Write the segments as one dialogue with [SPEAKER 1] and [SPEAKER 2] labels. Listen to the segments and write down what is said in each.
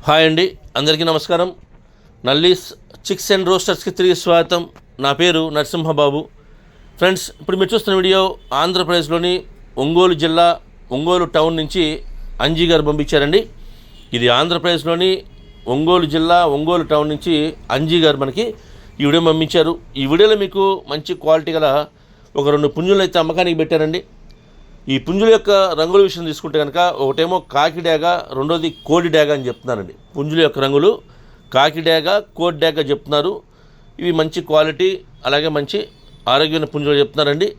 [SPEAKER 1] Hi అండి, అందరికీ నమస్కారం. నల్లీస్ చిక్స్ అండ్ రోస్టర్స్కి తిరిగి స్వాగతం. నా పేరు నరసింహబాబు. ఫ్రెండ్స్, ఇప్పుడు మీరు చూస్తున్న వీడియో ఆంధ్రప్రదేశ్లోని ఒంగోలు జిల్లా ఒంగోలు టౌన్ నుంచి అంజీ గారు పంపించారండి. ఇది ఆంధ్రప్రదేశ్లోని ఒంగోలు జిల్లా ఒంగోలు టౌన్ నుంచి అంజీ గారు మనకి ఈ వీడియో పంపించారు. ఈ వీడియోలో మీకు మంచి క్వాలిటీ గల ఒక 2 పుంజులు అయితే అమ్మకానికి పెట్టారండి. ఈ పుంజుల యొక్క రంగుల విషయం తీసుకుంటే కనుక ఒకటేమో కాకి డాగ, రెండోది కోడి డాగ అని చెప్తున్నారండి. పుంజుల యొక్క రంగులు కాకి డాగ, కోడి డాగ చెప్తున్నారు. ఇవి మంచి క్వాలిటీ, అలాగే మంచి ఆరోగ్యమైన పుంజులు చెప్తున్నారండి.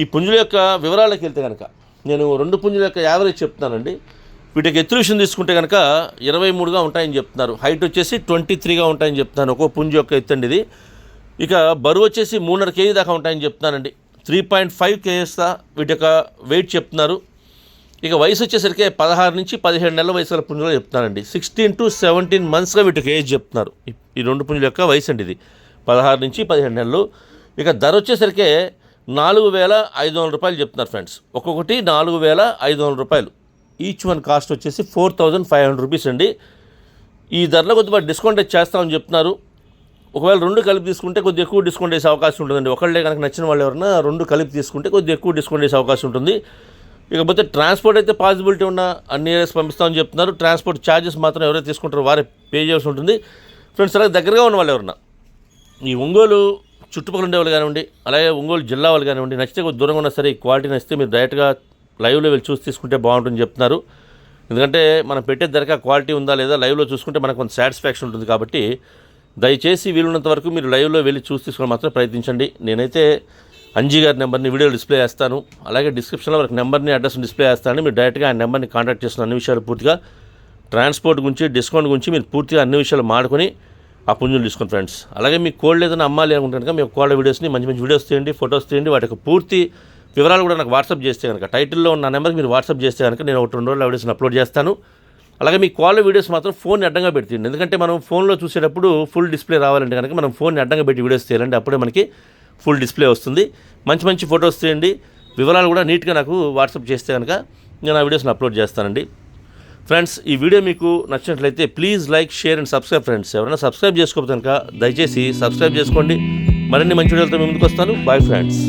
[SPEAKER 1] ఈ పుంజుల యొక్క వివరాలకు వెళ్తే కనుక నేను 2 పుంజుల యొక్క యావరేజ్ చెప్తున్నానండి. వీటికి ఎత్తు విషయం తీసుకుంటే కనుక 23గా ఉంటాయని చెప్తున్నారు. హైట్ వచ్చేసి 23గా ఉంటాయని చెప్తున్నాను. ఒక్కో పుంజు యొక్క ఎత్తు అండి ఇది. ఇక బరువు వచ్చేసి 3.5 kg దాకా ఉంటాయని చెప్తున్నానండి. 3.5 kgs వీటి యొక్క వెయిట్ చెప్తున్నారు. ఇక వయసు వచ్చేసరికి 16 నుంచి 17 నెలల వయసుల పుంజులు చెప్తున్నారండి. 16 to 17 monthsగా వీటికి ఏజ్ చెప్తున్నారు. ఈ 2 పుంజుల యొక్క వయసు అండి ఇది, 16 నుంచి 17 నెలలు. ఇక ధర వచ్చేసరికి 4,500 రూపాయలు చెప్తున్నారు ఫ్రెండ్స్. ఒక్కొక్కటి 4,500 రూపాయలు. ఈచ్ వన్ కాస్ట్ వచ్చేసి 4,500 రూపీస్ అండి. ఈ ధరలో కొద్దిగా డిస్కౌంట్ చేస్తామని చెప్తున్నారు. ఒకవేళ 2 కలిపి తీసుకుంటే కొద్దిగా ఎక్కువ డిస్కౌంట్ వేసే అవకాశం ఉంటుందండి. ఒకళ్ళే కనుక నచ్చిన వాళ్ళు ఎవరైనా 2 కలిపి తీసుకుంటే కొద్దిగా ఎక్కువ డిస్కౌంట్ వేసే అవకాశం ఉంటుంది. ఇకపోతే ట్రాన్స్పోర్ట్ అయితే పాసిబిలిటీ ఉన్న అన్ని ఏరియాస్ పంపిస్తామని చెప్తున్నారు. ట్రాన్స్పోర్ట్ ఛార్జెస్ మాత్రం ఎవరైతే తీసుకుంటారో వారే పే చేయాల్సి ఉంటుంది. ఫ్రెండ్స్, అలాగే దగ్గరగా ఉన్న వాళ్ళు ఎవరన్నా ఈ ఒంగోలు చుట్టుపక్కల ఉండే వాళ్ళు కానివ్వండి, అలాగే ఒంగోలు జిల్లా వాళ్ళు కానివ్వండి, నచ్చితే కొద్ది దూరంగా ఉన్నా సరే ఈ క్వాలిటీ నచ్చితే మీరు డైరెక్ట్గా లైవ్లో వెళ్ళి చూసి తీసుకుంటే బాగుంటుందని చెప్తున్నారు. ఎందుకంటే మనం పెట్టే ధరగా క్వాలిటీ ఉందా లేదా లైవ్లో చూసుకుంటే మనకు కొంత సాటిస్ఫాక్షన్ ఉంటుంది. కాబట్టి దయచేసి వీలున్నంత వరకు మీరు లైవ్లో వెళ్ళి చూసి తీసుకొని మాత్రం ప్రయత్నించండి. నేనైతే అంజీ గారి నెంబర్ని వీడియో డిస్ప్లే చేస్తాను. అలాగే డిస్క్రిప్షన్లో వాళ్ళకి నెంబర్ని, అడ్రస్ని డిస్ప్లే చేస్తాను. మీరు డైరెక్ట్గా ఆ నెంబర్ని కాంటాక్ట్ చేస్తున్న అన్ని విషయాలు పూర్తిగా, ట్రాన్స్పోర్ట్ గురించి, డిస్కౌంట్ గురించి మీరు పూర్తిగా అన్ని విషయాలు మాడుకొని ఆ పుంజులు తీసుకోండి ఫ్రెండ్స్. అలాగే మీకు కోల్డ్ ఏదైనా అమ్మాలి అనుకుంటే కనుక మీ కోల్డ్ వీడియోస్ని మంచి మంచి వీడియోస్ తీయండి, ఫొటోస్ తీయండి. వాటి యొక్క పూర్తి వివరాలు కూడా నాకు వాట్సాప్ చేస్తే కనుక, టైటిల్లో ఉన్న నెంబర్కి మీరు వాట్సాప్ చేస్తే కనుక నేను 1-2 రోజులు వీడియోస్ని అప్లోడ్ చేస్తాను. అలాగే మీ కాల్ వీడియోస్ మాత్రం ఫోన్ అడ్డంగా పెడుతుంది. ఎందుకంటే మనం ఫోన్లో చూసేటప్పుడు ఫుల్ డిస్ప్లే రావాలంటే కనుక మనం ఫోన్ అడ్డంగా పెట్టి వీడియోస్ తీయాలంటే అప్పుడే మనకి ఫుల్ డిస్ప్లే వస్తుంది. మంచి మంచి ఫొటోస్ తీయండి, వివరాలు కూడా నీట్గా నాకు వాట్సాప్ చేస్తే కనుక నేను ఆ వీడియోస్ని అప్లోడ్ చేస్తానండి. ఫ్రెండ్స్, ఈ వీడియో మీకు నచ్చినట్లయితే please like, share and subscribe friends. ఎవరైనా సబ్స్క్రైబ్ చేసుకోకపోతే కనుక దయచేసి సబ్స్క్రైబ్ చేసుకోండి. మరిన్ని మంచి వీడియోలతో మీ ముందుకు వస్తాను. Bye friends.